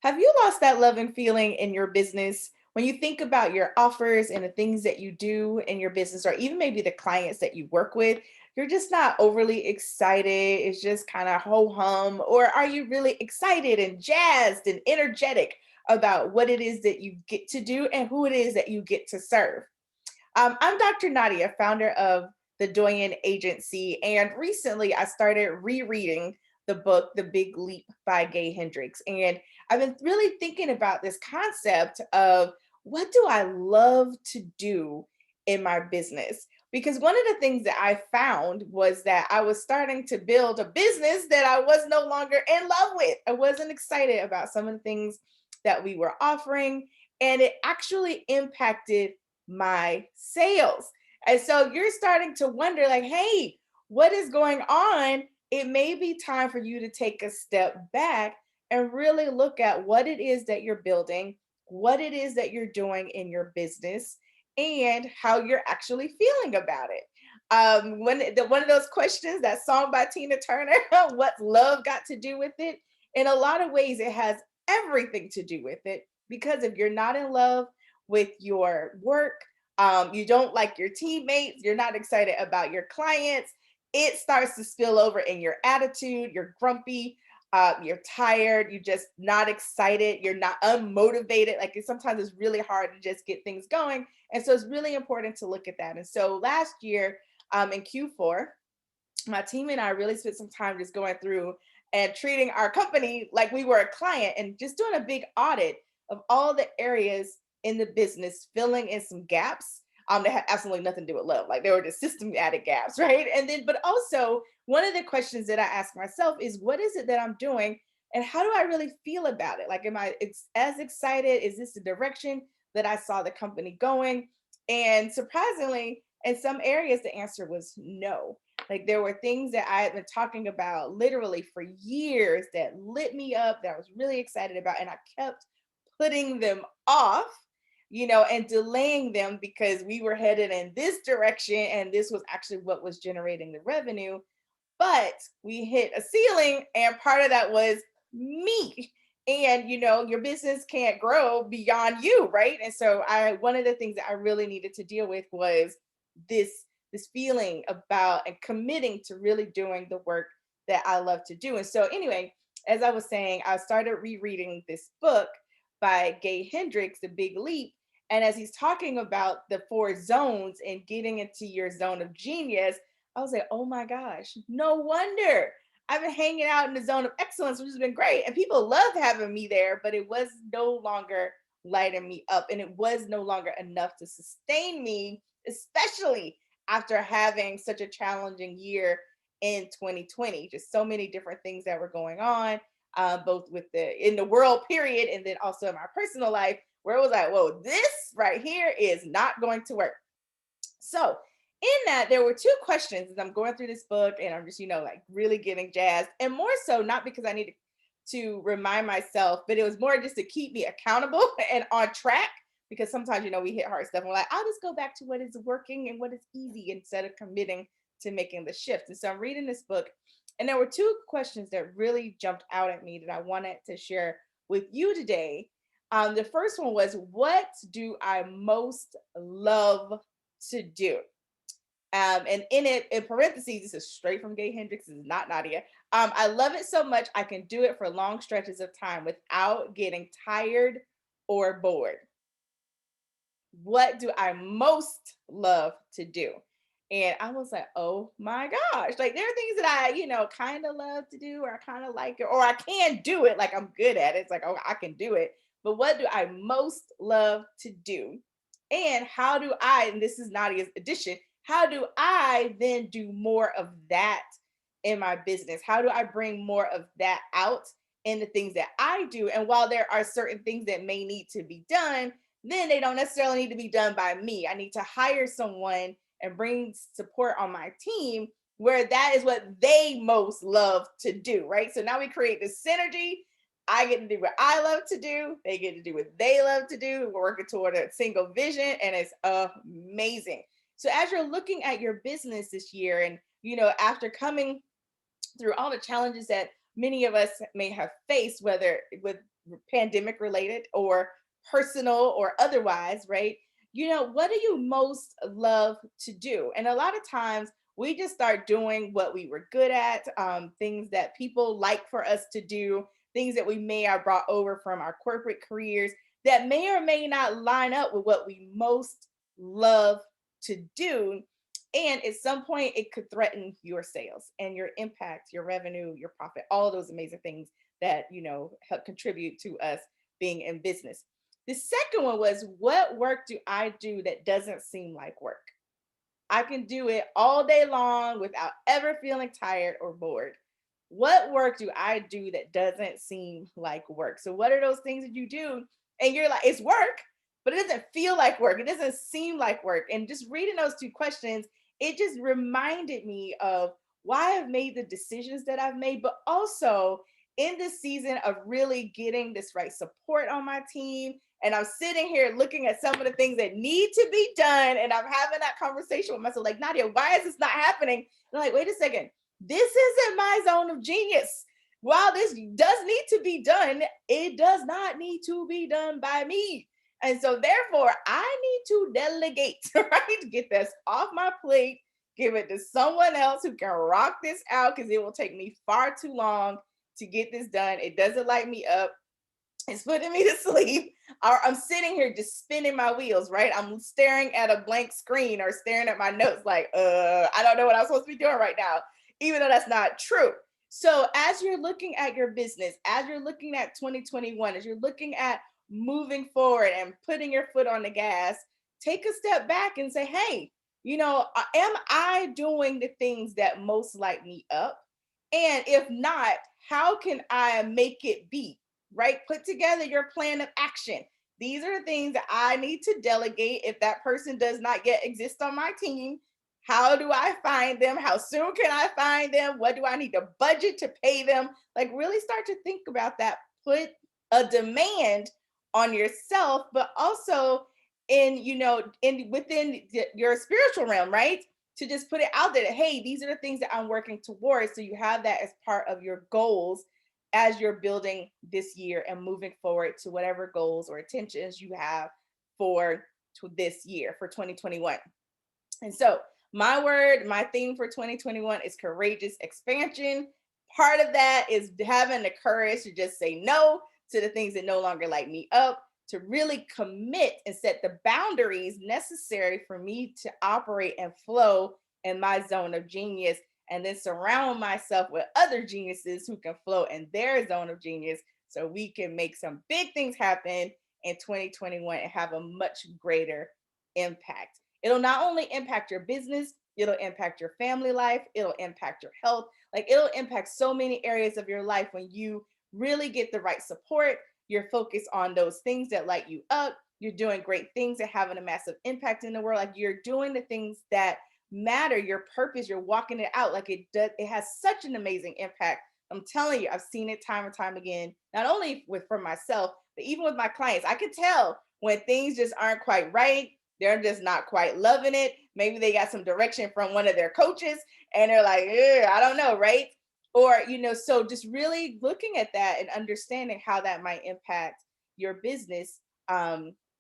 Have you lost that love and feeling in your business when you think about your offers and the things that you do in your business, or even maybe the clients that you work with? You're just not overly excited. It's just kind of ho hum. Or are you really excited and jazzed and energetic about what it is that you get to do and who it is that you get to serve? I'm Dr. Nadia, founder of the Doyenne Agency, and recently I started rereading the book The Big Leap by Gay Hendricks. And I've been really thinking about this concept of what do I love to do in my business? Because one of the things that I found was that I was starting to build a business that I was no longer in love with. I wasn't excited about some of the things that we were offering, and it actually impacted my sales. And so you're starting to wonder, like, hey, what is going on? It may be time for you to take a step back and really look at what it is that you're building, what it is that you're doing in your business, and how you're actually feeling about it. One of those questions, that song by Tina Turner, what's love got to do with it? In a lot of ways, it has everything to do with it, because if you're not in love with your work, you don't like your teammates, you're not excited about your clients, it starts to spill over in your attitude. You're grumpy, you're tired, you're just not excited, you're not unmotivated. Like sometimes it's really hard to just get things going. And so it's really important to look at that. And so last year, in Q4, my team and I really spent some time just going through and treating our company like we were a client and just doing a big audit of all the areas in the business, filling in some gaps that had absolutely nothing to do with love. Like they were just systematic gaps, right? And then, but also one of the questions that I ask myself is, what is it that I'm doing? And how do I really feel about it? Like, am I as excited? Is this the direction that I saw the company going? And surprisingly, in some areas, the answer was no. Like there were things that I had been talking about literally for years that lit me up, that I was really excited about, and I kept putting them off, and delaying them because we were headed in this direction and this was actually what was generating the revenue. But we hit a ceiling, and part of that was me. And your business can't grow beyond you, right? And so I one of the things that I really needed to deal with was this feeling about and committing to really doing the work that I love to do. And so anyway, as I was saying, I started rereading this book by Gay Hendricks, The Big Leap. And as he's talking about the four zones and getting into your zone of genius, I was like, oh my gosh, no wonder I've been hanging out in the zone of excellence, which has been great. And people loved having me there, but it was no longer lighting me up. And it was no longer enough to sustain me, especially after having such a challenging year in 2020. Just so many different things that were going on, both with in the world period, and then also in my personal life, where it was like, whoa, this right here is not going to work. So in that, there were two questions as I'm going through this book, and I'm just, like really getting jazzed, and more so not because I needed to remind myself, but it was more just to keep me accountable and on track. Because sometimes, we hit hard stuff and we're like, I'll just go back to what is working and what is easy instead of committing to making the shift. And so I'm reading this book, and there were two questions that really jumped out at me that I wanted to share with you today. The first one was, what do I most love to do? And in it, in parentheses, this is straight from Gay Hendricks, this is not Nadia. I love it so much I can do it for long stretches of time without getting tired or bored. What do I most love to do? And I was like, oh my gosh, like there are things that I, kind of love to do, or I kind of like it, or I can do it, like I'm good at it. It's like, oh, I can do it. But what do I most love to do? And how do I, and this is Nadia's addition, how do I then do more of that in my business? How do I bring more of that out in the things that I do? And while there are certain things that may need to be done, then they don't necessarily need to be done by me. I need to hire someone and bring support on my team where that is what they most love to do, right? So now we create this synergy. I get to do what I love to do. They get to do what they love to do. We're working toward a single vision, and it's amazing. So as you're looking at your business this year, and after coming through all the challenges that many of us may have faced, whether with pandemic related or personal or otherwise, right? What do you most love to do? And a lot of times we just start doing what we were good at, things that people like for us to do, things that we may have brought over from our corporate careers that may or may not line up with what we most love to do. And at some point, it could threaten your sales and your impact, your revenue, your profit, all of those amazing things that, help contribute to us being in business. The second one was, what work do I do that doesn't seem like work? I can do it all day long without ever feeling tired or bored. What work do I do that doesn't seem like work? So, what are those things that you do? And you're like, it's work, but it doesn't feel like work. It doesn't seem like work. And just reading those two questions, it just reminded me of why I've made the decisions that I've made, but also in this season of really getting this right support on my team. And I'm sitting here looking at some of the things that need to be done. And I'm having that conversation with myself, like, Nadia, why is this not happening? And I'm like, wait a second, this isn't my zone of genius. While this does need to be done, it does not need to be done by me. And so therefore, I need to delegate, right? Get this off my plate, give it to someone else who can rock this out because it will take me far too long to get this done. It doesn't light me up. It's putting me to sleep. Or I'm sitting here just spinning my wheels, right? I'm staring at a blank screen or staring at my notes like, I don't know what I'm supposed to be doing right now, even though that's not true. So as you're looking at your business, as you're looking at 2021, as you're looking at moving forward and putting your foot on the gas, take a step back and say, hey, am I doing the things that most light me up? And if not, how can I make it be? Right? Put together your plan of action. These are the things that I need to delegate. If that person does not yet exist on my team, how do I find them? How soon can I find them? What do I need to budget to pay them? Like, really start to think about that. Put a demand on yourself, but also in within your spiritual realm, right? To just put it out there that, hey, these are the things that I'm working towards. So you have that as part of your goals as you're building this year and moving forward to whatever goals or intentions you have for this year, for 2021. And so my theme for 2021 is courageous expansion. Part of that is having the courage to just say no to the things that no longer light me up, to really commit and set the boundaries necessary for me to operate and flow in my zone of genius, and then surround myself with other geniuses who can flow in their zone of genius so we can make some big things happen in 2021 and have a much greater impact. It'll not only impact your business, it'll impact your family life, it'll impact your health. Like, it'll impact so many areas of your life when you really get the right support. You're focused on those things that light you up. You're doing great things that having a massive impact in the world. Like, you're doing the things that matter, your purpose, you're walking it out. Like, it does, it has such an amazing impact. I'm telling you, I've seen it time and time again, not only with for myself, but even with my clients. I could tell when things just aren't quite right. They're just not quite loving it. Maybe they got some direction from one of their coaches and they're like, I don't know, right? Or, so just really looking at that and understanding how that might impact your business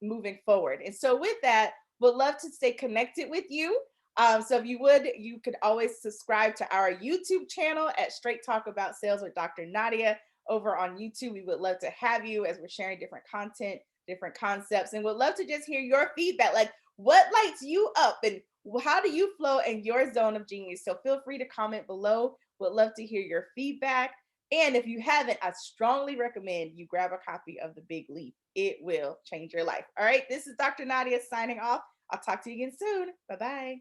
moving forward. And so with that, would love to stay connected with you. So if you would, you could always subscribe to our YouTube channel at Straight Talk About Sales with Dr. Nadia over on YouTube. We would love to have you as we're sharing different content, different concepts, and would love to just hear your feedback. Like, what lights you up and how do you flow in your zone of genius? So feel free to comment below. Would love to hear your feedback. And if you haven't, I strongly recommend you grab a copy of The Big Leap. It will change your life. All right. This is Dr. Nadia signing off. I'll talk to you again soon. Bye-bye.